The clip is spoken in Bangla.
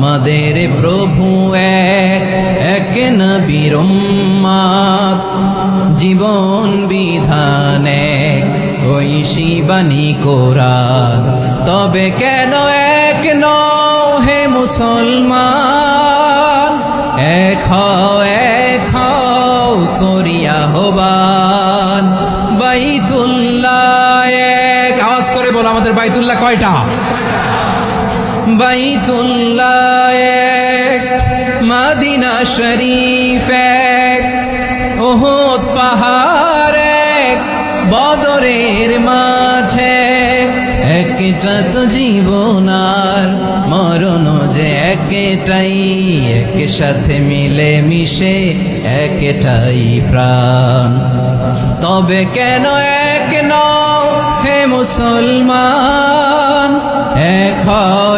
আমাদের প্রভু এক, এক নবীর উম্মত, জীবন বিধান এক, ওই শিবানী কোরআন। তবে কেন এক নও হে মুসলমান, এক হও করিয়া আহ্বান। বাইতুল্লাহ এক, আওয়াজ করে বলো আমাদের বাইতুল্লাহ কয়টা? বাইতুল্লাহ এক, মদিনা শরীফ এক, উহুদ পাহাড় এক, বদরের মাঝে একটা তো জীবন আর মরণ যে একটাই, একসাথে মিলে মিশে একটাই প্রাণ। তবে কেন এক নও হে মুসলমান, এক হও